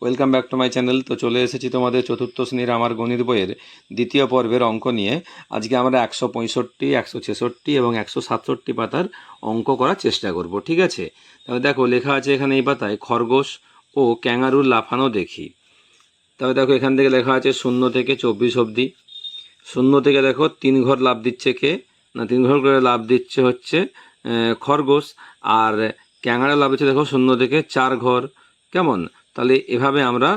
Welcome back to my channel. তো চলে এসেছি তোমাদের চতুর্থ শ্রেণীর আমার গণিত বইয়ের দ্বিতীয় পর্বের অঙ্ক নিয়ে। আজকে আমরা 165, 166 এবং 167 পাতার অঙ্ক করার চেষ্টা করব। ঠিক আছে, তবে দেখো লেখা আছে এখানে এই পাতায় খরগোশ ও ক্যাঙ্গারুর লাফানো দেখি। তবে দেখো এখান থেকে লেখা আছে 0 থেকে 24 অবধি। 0 থেকে দেখো 3 ঘর লাফ দিচ্ছে কে না, 3 ঘর করে লাফ দিচ্ছে হচ্ছে খরগোশ। আর ক্যাঙ্গারু লাফ দিচ্ছে দেখো 0 থেকে 4 ঘর। কেমন? তাহলে এভাবে আমরা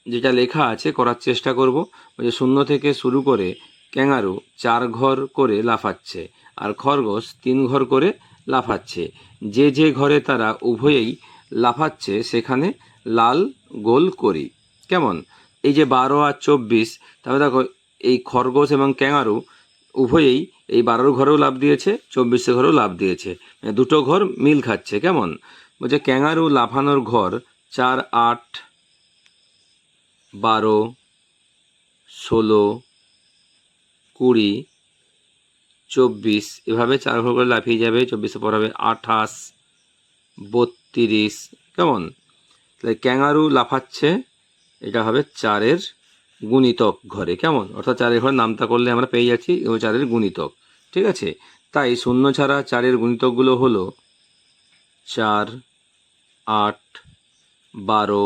যেটা লেখা আছে করার চেষ্টা করব। যে 0 থেকে শুরু করে ক্যাঙ্গারু 4 ঘর করে লাফাচ্ছে আর খরগোশ 3 ঘর করে লাফাচ্ছে। যে যে ঘরে তারা উভয়েই লাফাচ্ছে সেখানে লাল গোল করি। কেমন? এই যে 12 আর 24, তাহলে দেখো এই খরগোশ এবং ক্যাঙ্গারু উভয়েই এই 12 ঘরেও লাফ দিয়েছে, 24 ঘরেও লাফ দিয়েছে, দুটো ঘর মিল খাচ্ছে। কেমন? বলছে ক্যাঙ্গারু লাফানোর ঘর 4, 8, 12, 16, 20, 24 এভাবে 4 ঘর করে লাফিয়ে যাবে। 24 পর হবে 28, 32। কেমন? তাহলে ক্যাঙ্গারু লাফাচ্ছে, এটা হবে 4-এর গুণিতক ঘরে। কেমন? অর্থাৎ 4-এর ঘরে নামতা করলে আমরা পেয়ে যাচ্ছি 4-এর গুণিতক। ঠিক আছে, তাই 0 ছাড়া 4-এর গুণিতকগুলো হলো 4, 8, 12,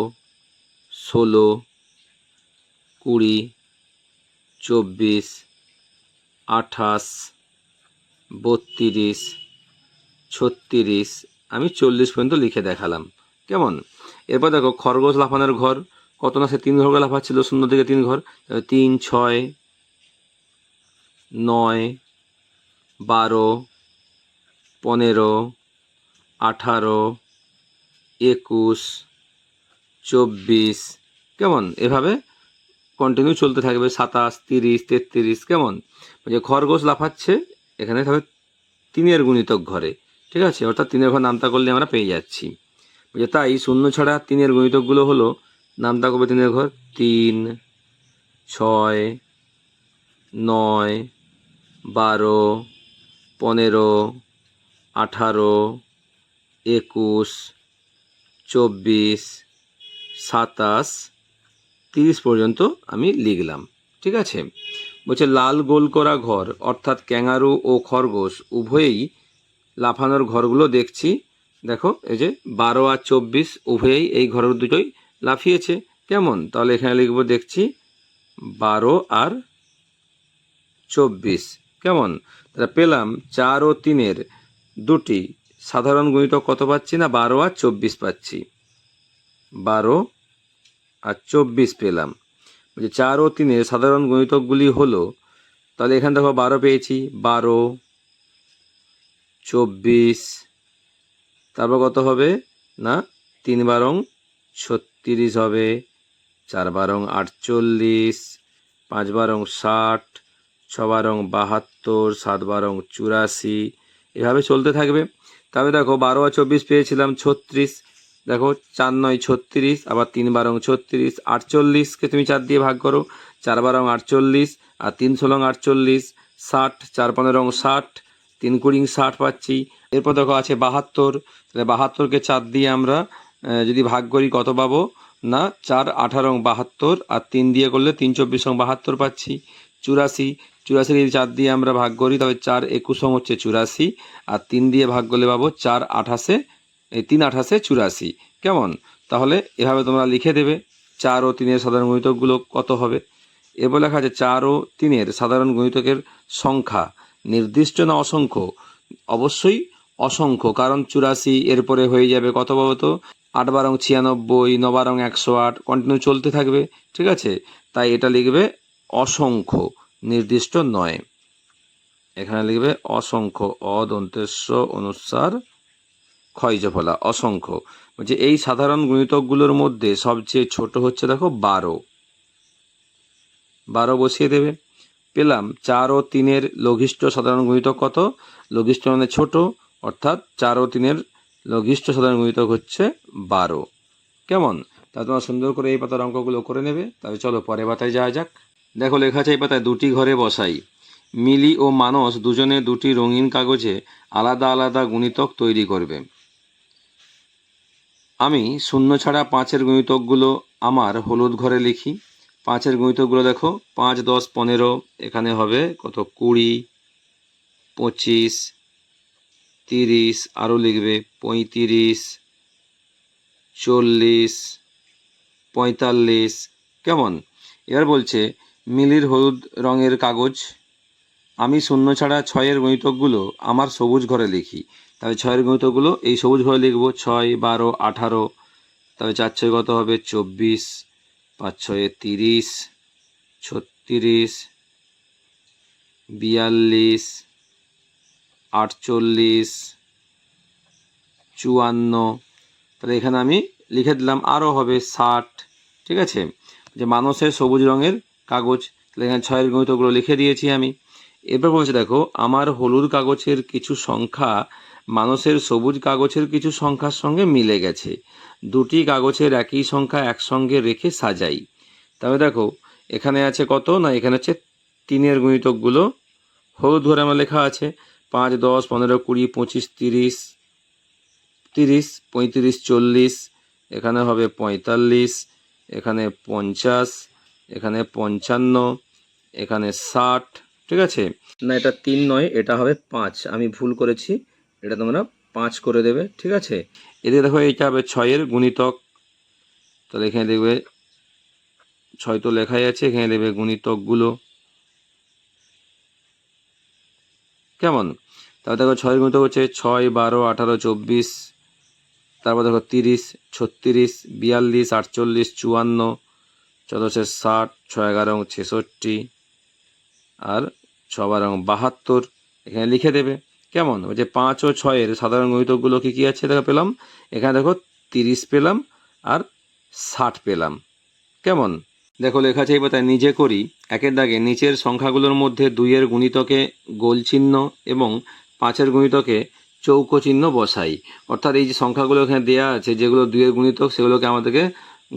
16, 20, 24, 28, 32, 36, আমি 40 পর্যন্ত লিখে দেখালাম। কেমন? এরপর দেখো খরগোশ লাফানোর ঘর কত না, সে 3 ঘর করে লাফাচ্ছিল, 0 থেকে 3 ঘর। 3, 6, 9, 12, 15, 18, 21, 24। কেমন? এভাবে কন্টিনিউ চলতে থাকবে। 27, 30, 33। কেমন? যে খরগোশ লাফাচ্ছে, এখানে থাকবে 3-এর গুণিতক ঘরে। ঠিক আছে, অর্থাৎ 3-এর ঘর নামতা করলে আমরা পেয়ে যাচ্ছি। তাই 0 ছাড়া 3-এর গুণিতকগুলো হলো, নামতা করবে 3-এর ঘর 3, 6, 9, 12, 15, 18, 21, 24, 27, 30 পর্যন্ত আমি লিখলাম। ঠিক আছে, বলছে লাল গোল করা ঘর, অর্থাৎ ক্যাঙ্গারু ও খরগোশ উভয়েই লাফানোর ঘরগুলো দেখছি। দেখো এই যে 12 আর 24 উভয়েই এই ঘরের দুটোই লাফিয়েছে। কেমন? তাহলে এখানে লিখবো দেখছি 12 আর 24। কেমন? তাহলে পেলাম 4 ও 3-এর দুটি সাধারণ গুণিতক কত পাচ্ছি না, 12 আর 24 পাচ্ছি। 12 আর 24 পেলাম। 4 ও 3-এর সাধারণ গুণিতকগুলি হলো, তাহলে এখানে দেখো 12 পেয়েছি, 12, 24, তারপর কত হবে না, 3 বারং 36 হবে, 4 বারং 48, 5 বারং 60, 6 বারং 72, 7 বারং 84। এভাবে চলতে থাকবে। তবে দেখো 12 আর 24 পেয়েছিলাম 36। দেখো 4 9 36, আবার 3 বারং 36, 48কে তুমি 4 দিয়ে ভাগ করো, 4 বারং 48 আর 3 16 48, 60, 4 15 60, 3 20 60 পাচ্ছি। এরপর দেখো আছে 72, তাহলে 72কে 4 দিয়ে আমরা যদি ভাগ করি কত পাবো না, 4 18 72 আর 3 দিয়ে করলে 3 24 72 পাচ্ছি। 84, 84 যদি 4 দিয়ে আমরা ভাগ করি তবে 4 21 হচ্ছে 84 আর 3 দিয়ে ভাগ করলে পাবো 4 28, 3 28 84। কেমন? তাহলে এভাবে তোমরা লিখে দেবে 4 ও 3-এর সাধারণ গুণিতকগুলো কত হবে। এরপর লেখা আছে 4 ও 3-এর সাধারণ গুণিতকের সংখ্যা নির্দিষ্ট না অসংখ্য? অবশ্যই অসংখ্য, কারণ 84 এরপরে হয়ে যাবে কত পাবো তো, 8 বারং 96, 9 বারং 108, কন্টিনিউ চলতে থাকবে। ঠিক আছে, তাই এটা লিখবে অসংখ্য, নির্দিষ্ট নয়। এখানে লিখবে অসংখ্য, অদন্তেস্ব অনুসার ক্ষয়জফলা, অসংখ্য। বলছে এই সাধারণ গুণিতকগুলোর মধ্যে সবচেয়ে ছোট হচ্ছে দেখো 12। 12 বসিয়ে দেবে। পেলাম 4 ও 3-এর লঘিষ্ঠ সাধারণ গুণিতক কত, লঘিষ্ঠ মানে ছোট, অর্থাৎ 4 ও 3-এর লঘিষ্ঠ সাধারণ গুণিতক হচ্ছে 12। কেমন? তা তোমরা সুন্দর করে এই পাতার অঙ্কগুলো করে নেবে। তবে চলো পরের পাতায় যাওয়া যাক। দেখো লেখা আছে এই পাতায়, দুটি ঘরে বসাই। মিলি ও মানস দুজনে দুটি রঙিন কাগজে আলাদা আলাদা গুণিতক তৈরি করবে। আমি শূন্য ছাড়া 5-এর গুণিতকগুলো আমার হলুদ ঘরে লিখি। 5-এর গুণিতকগুলো দেখো, 5, 10, 15, এখানে হবে কত 20, 25, 30, আরও লিখবে 35, 40, 45। কেমন? এবার বলছে মিলির হলুদ রঙের কাগজ। আমি শূন্য ছাড়া 6-এর গুণিতকগুলো আমার সবুজ ঘরে লিখি। তাহলে 6-এর গুণিতকগুলো এই সবুজ ঘরে লিখব। 6, 12, 18, তবে 4 6 কত হবে 24, 5 6 30, 36, 42, 48, 54। তাহলে এখানে আমি লিখে দিলাম, আরও হবে 60। ঠিক আছে, যে মানুষের সবুজ রঙের কাগজ, তাহলে এখানে 6-এর গুণিতকগুলো লিখে দিয়েছি আমি। এরপর বলছে দেখো, আমার হলুদ কাগজের কিছু সংখ্যা মানুষের সবুজ কাগজের কিছু সংখ্যার সঙ্গে মিলে গেছে। দুটি কাগজের একই সংখ্যা একসঙ্গে রেখে সাজাই। তবে দেখো এখানে আছে কত না, এখানে হচ্ছে 3-এর গুণিতকগুলো হলুদ ঘরে আমার লেখা আছে। 5, 10, 15, 20, 25, 30, 35, 40, এখানে হবে 45, এখানে 50, এখানে 55, এখানে 60। ঠিক আছে, না এটা 3 নয়, এটা হবে 5, আমি ভুল করেছি, এটা তোমরা 5 করে দেবে। ঠিক আছে, এদিকে দেখো এইটা হবে 6-এর গুণিতক। তাহলে এখানে দেখবে 6 তো লেখাই আছে, এখানে দেখবে গুণিতকগুলো। কেমন? তাহলে দেখো 6-এর গুণিতক হচ্ছে 6, 12, 18, 24, তারপর দেখো 30, 36, 42, 48, 54, 14 60, 6 11 66, আর 6 12 72। এখানে লিখে দেবে। কেমন? ওই যে 5 ও 6-এর সাধারণ গুণিতকগুলো কী কী আছে দেখো পেলাম, এখানে দেখো 30 পেলাম আর 60 পেলাম। কেমন? দেখো লেখা আছে, এবার তাই নিজে করি। 1-এর দাগে নিচের সংখ্যাগুলোর মধ্যে 2-এর গুণিতকে গোল চিহ্ন এবং 5-এর গুণিতকে চৌকো চিহ্ন বসাই। অর্থাৎ এই যে সংখ্যাগুলো এখানে দেওয়া আছে, যেগুলো 2-এর গুণিতক সেগুলোকে আমাদেরকে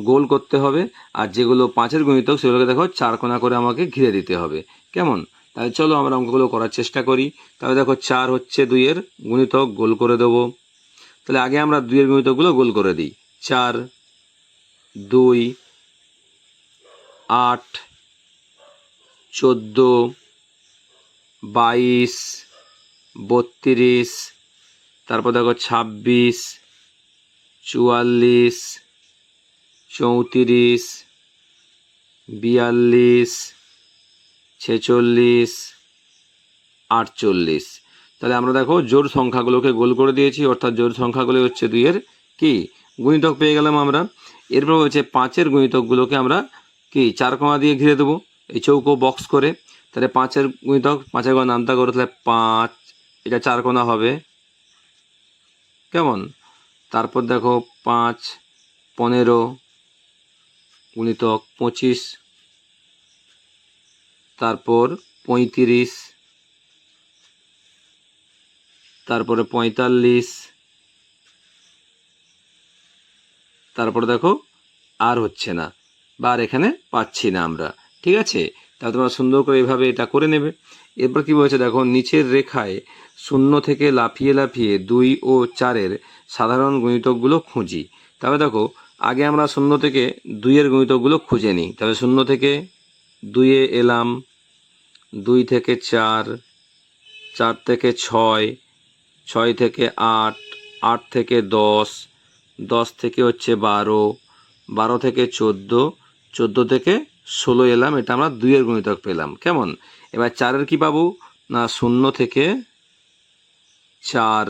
গোল করতে হবে, আর যেগুলো 5-এর গুণিতক সেগুলোকে দেখো 4 কোণা করে আমাকে ঘিরে দিতে হবে। কেমন? তাহলে চলো আমরা অঙ্কগুলো করার চেষ্টা করি। তাহলে দেখো 4 হচ্ছে 2-এর গুণিতক, গোল করে দেবো। তাহলে আগে আমরা 2-এর গুণিতকগুলো গোল করে দিই। 4, 2, 8, 14, 22, 32, তারপর দেখো 26, 44, 34, 42, 46, 48। তাহলে আমরা দেখো জোড় সংখ্যাগুলোকে গোল করে দিয়েছি, অর্থাৎ জোড় সংখ্যাগুলো হচ্ছে 2-এর কি গুণিতক পেয়ে গেলাম আমরা। এরপর হচ্ছে 5-এর গুণিতকগুলোকে আমরা কি 4 কোণা দিয়ে ঘিরে দেবো, এই চৌকো বক্স করে। তাহলে 5-এর গুণিতক, 5-এর ঘর নামতা করে, তাহলে 5, এটা 4 কোণা হবে। কেমন? তারপর দেখো 5, 15, গুণিতক 25, তারপর 35, তারপরে 45, তারপরে দেখো আর হচ্ছে না, বা আর এখানে পাচ্ছি না আমরা। ঠিক আছে, তাহলে তোমরা সুন্দর করে এভাবে এটা করে নেবে। এরপর কি বলেছে দেখো, নিচের রেখায় শূন্য থেকে লাফিয়ে লাফিয়ে 2 ও 4-এর সাধারণ গুণিতকগুলো খুঁজি। তবে দেখো আগে আমরা শূন্য থেকে 2-এর গুণিতকগুলো খুঁজে নিই। তবে শূন্য থেকে 2-এ এলাম, 2 থেকে 4, 4 থেকে 6, 6 থেকে 8, 8 থেকে 10, 10 থেকে হচ্ছে 12, 12 থেকে 14, 14 থেকে 16 এলাম, এটা আমরা 2-এর গুণিতক পেলাম। কেমন? এবার 4-এর কি পাবো না, 0 থেকে 4,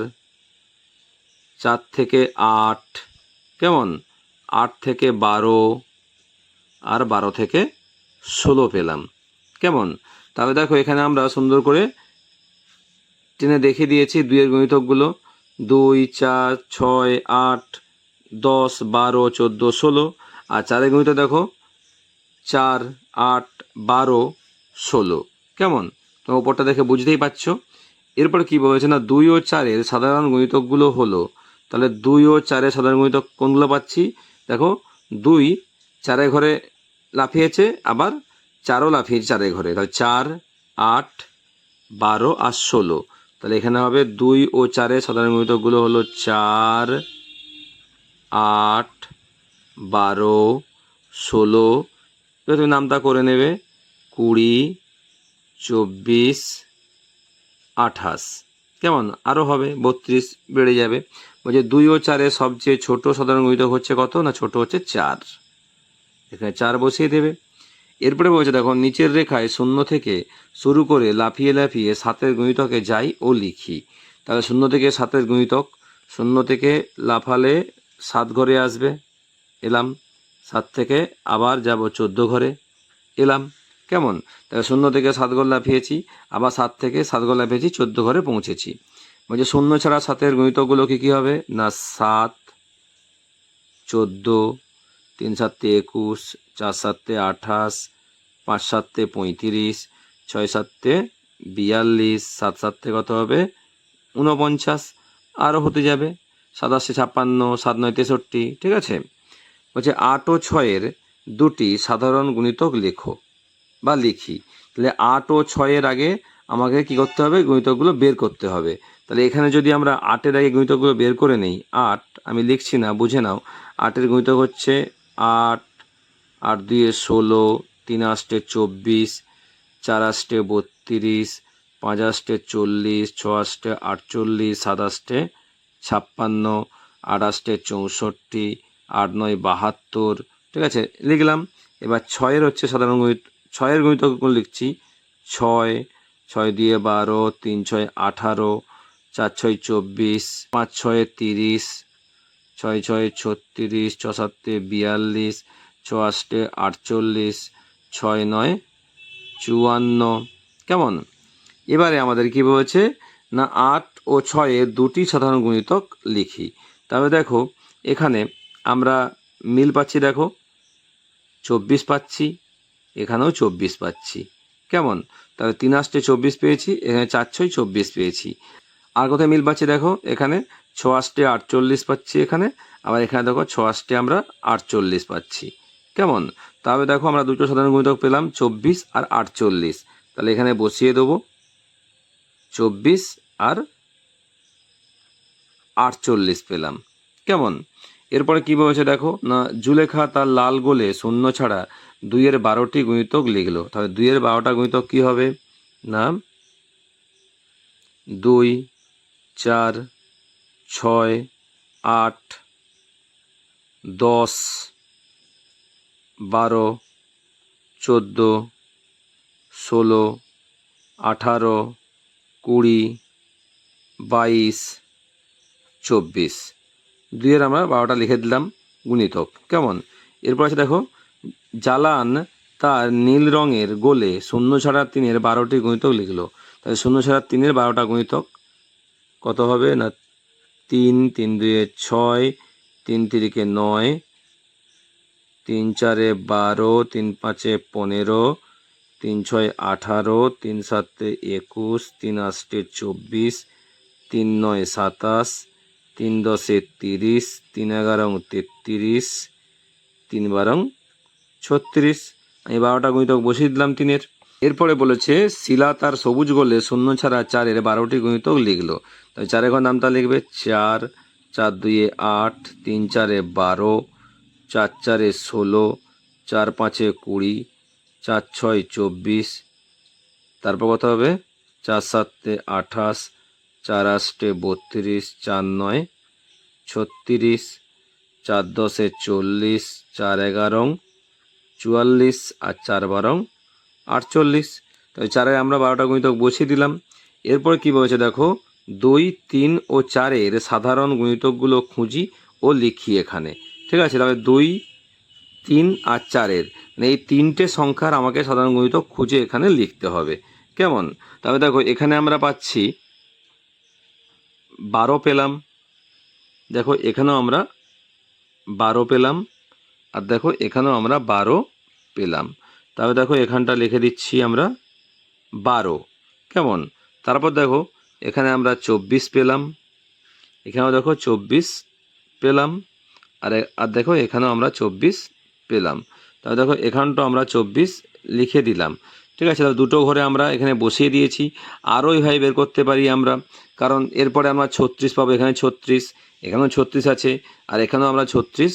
4 থেকে 8, কেমন, 8 থেকে 12, আর 12 থেকে 16 পেলাম। কেমন? তাহলে দেখো এখানে আমরা সুন্দর করে টেনে দেখিয়ে দিয়েছি 2-এর গুণিতকগুলো। 2, 4, 6, 8, 10, 12, 14, 16। আর 4-এর গুণিতক দেখো 4, 8, 12, 16। কেমন? তো ওপরটা দেখে বুঝতেই পারছো। এরপর কি বলেছে না, 2 ও 4-এর সাধারণ গুণিতকগুলো হলো। তাহলে 2 ও 4-এর সাধারণ গুণিতক কোনগুলো পাচ্ছি দেখো, 2 4-এর ঘরে লাফিয়েছে, আবার 4ও লাফিয়েছে 4-এর ঘরে। তাহলে 4, 8, 12 আর 16। তাহলে এখানে হবে 2 ও 4-এর সাধারণ গুণিতকগুলো হলো 4, 8, 12, 16, এবার তুমি নামটা করে নেবে, 20, 24, 28, কেমন? আরও হবে 32 বেড়ে যাবে। বলছে 2 ও 4-এর সবচেয়ে ছোট সাধারণ গুণিতক হচ্ছে কত? না ছোট হচ্ছে 4, এখানে 4 বসিয়ে দেবে। এরপরে বলছে দেখো নিচের রেখায় 0 থেকে শুরু করে লাফিয়ে লাফিয়ে 7-এর গুণিতকে যাই ও লিখি। তাহলে 0 থেকে 7-এর গুণিতক, 0 থেকে লাফালে 7 ঘরে আসবে, এলাম। 7 থেকে আবার যাব 14 ঘরে, এলাম। কেমন? তাহলে 0 থেকে 7 ঘর লাফিয়েছি, আবার 7 থেকে 7 ঘর লাফিয়েছি, 14 ঘরে পৌঁছেছি। বলছে 0 ছাড়া 7-এর গুণিতকগুলো কী কী হবে? না 7, 14, 3 7 21, 4 7 28, 5 7 35, 6 7 42, 7 7 কত হবে? 49, আরও হতে যাবে, 7 8 56, 7 9 63, ঠিক আছে। বলছে 8 ও 6-এর দুটি সাধারণ গুণিতক লেখো বা লিখি। তাহলে 8 ও 6-এর আগে আমাকে কি করতে হবে? গুণিতকগুলো বের করতে হবে। তাহলে এখানে যদি আমরা 8-এর আগে গুণিতকগুলো বের করে নেই, 8 আমি লিখছি না, বুঝে নাও। 8-এর গুণিতক হচ্ছে 8, 8 2 16, 3 8 24, 4 8 32, 5 8 40, 6 8 48, 7 8 56, 8 8 64, 8 9 72, ঠিক আছে, লিখলাম। এবার 6-এর হচ্ছে সাধারণ গণিত, 6-এর গুণিতকগুলো লিখছি। 6, 6 দিয়ে 12, 3 6 18, 4 6 24, 5 6 30, 6 6 36, 6 7 42, 6 8 48, 6 9 54, কেমন? এবারে আমাদের কি বলেছে? না 8 ও 6-এর দুটি সাধারণ গুণিতক লিখি। তবে দেখো এখানে আমরা মিল পাচ্ছি, দেখো 24 পাচ্ছি, এখানেও 24 পাচ্ছি, কেমন? তাহলে 3 8 24 পেয়েছি, এখানে 4 6 24 পেয়েছি। আর কোথায় মিল পাচ্ছি? দেখো এখানে 6 8 48 পাচ্ছি, এখানে আবার এখানে দেখো 6 8 আমরা 48 পাচ্ছি, কেমন? তাহলে দেখো আমরা দুটো সাধারণ গুণিতক পেলাম, 24 আর 48। তাহলে এখানে বসিয়ে দেবো 24 আর 48 পেলাম, কেমন? এরপরে কী বলেছে দেখো না, জুলেখা তার লাল গোলে শূন্য ছাড়া 2-এর 12টি গুণিতক লিখলো। তাহলে 2-এর 12টা গুণিতক কী হবে? না 2, 4, 6, 8, 10, 12, 14, 16, 18, 20, 22, 24। 2-এর আমরা 12টা লিখে দিলাম গুণিতক, কেমন? এরপর আছে দেখো জালান তার নীল রঙের গোলে 0 ছাড়া 3-এর 12টি গুণিতক লিখলো। তাহলে 0 ছাড়া 3-এর 12টা গুণিতক কত হবে? না 3, 3 2 6, 3 3 9, 3 4 12, 3 5 15, 3 6 18, 3 7 21, 3 8 24, 3 9 27, 3 10 30, 3 11 33, 3 12 36। আমি 12টা গুণিতক বসিয়ে দিলাম 3-এর। এরপরে বলেছে শিলা তার সবুজ গোলে 0 ছাড়া 4-এর 12টি গুণিতক লিখলো। তাই 4-এর ঘর নামটা লিখবে 4, 4 2 8, 3 4 12, 4 4 16, 4 5 20, 4 6 24, তারপর কত হবে? 4 7 28, 4 8 32, 4 9 36, 4 10 40, 4 11 44 আর 4 12 48। তাই 4-এ আমরা 12টা গুণিতক বসিয়ে দিলাম। এরপর কি বলেছে দেখো 2, 3 ও 4-এর সাধারণ গুণিতকগুলো খুঁজি ও লিখি এখানে, ঠিক আছে। তবে 2, 3 আর 4-এর মানে এই 3টে সংখ্যার আমাকে সাধারণ গুণিতক খুঁজে এখানে লিখতে হবে, কেমন? তবে দেখো এখানে আমরা পাচ্ছি 12 পেলাম, দেখো এখানেও আমরা 12 পেলাম, আর দেখো এখানেও আমরা 12 পেলাম। তবে দেখো এখানটা লিখে দিচ্ছি আমরা 12, কেমন? তারপর দেখো এখানে আমরা 24 পেলাম, এখানেও দেখো 24 পেলাম, আর দেখো এখানেও আমরা 24 পেলাম। তাহলে দেখো এখানটাও আমরা 24 লিখে দিলাম, ঠিক আছে। তাহলে দুটো ঘরে আমরা এখানে বসিয়ে দিয়েছি। আরও এইভাবে বের করতে পারি আমরা, কারণ এরপরে আমরা 36 পাবো, এখানে 36, এখানেও 36 আছে, আর এখানেও আমরা 36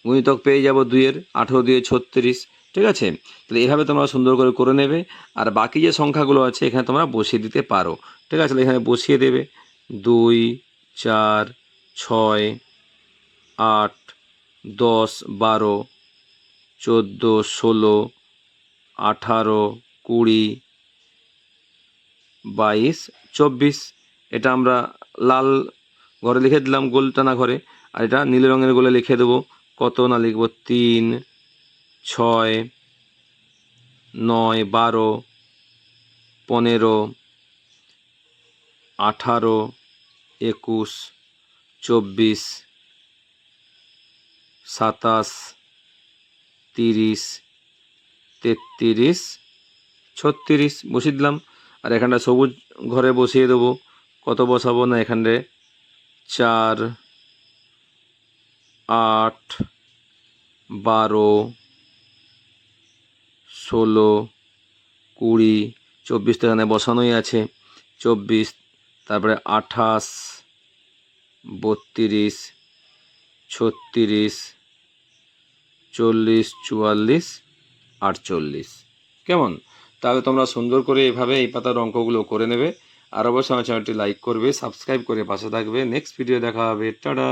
গুণিতক পেয়ে যাব 2-এর, 18 2 36, ঠিক আছে। তাহলে এইভাবে তোমরা সুন্দর করে নেবে, আর বাকি যে সংখ্যাগুলো আছে এখানে তোমরা বসিয়ে দিতে পারো, ঠিক আছে। তাহলে এখানে বসিয়ে দেবে 2 4 6 8 10 12 14 16 18 20 22 24। এটা আমরা লাল ঘরে লিখে দিলাম, গোল টানা ঘরে, আর এটা নীল রঙের গোলে লিখে দেবো। কত না লিখব 3 6 9 12 15 18 21 24 27 30 33 36 বসিয়ে দিলাম। আর এখানটা সবুজ ঘরে বসিয়ে দেবো। কত বসাবো না এখানে 4 8 12 16 20 24 তো এখানে বসানোই আছে, 24, তারপরে 28 32 36 40 44 48। কেমন? তাহলে তোমরা সুন্দর করে এভাবে এই পাতার অঙ্কগুলো করে নেবে। আর অবশ্যই আমার চ্যানেলটি লাইক করবে, সাবস্ক্রাইব করে পাশে থাকবে। নেক্সট ভিডিও দেখা হবে। টাটা।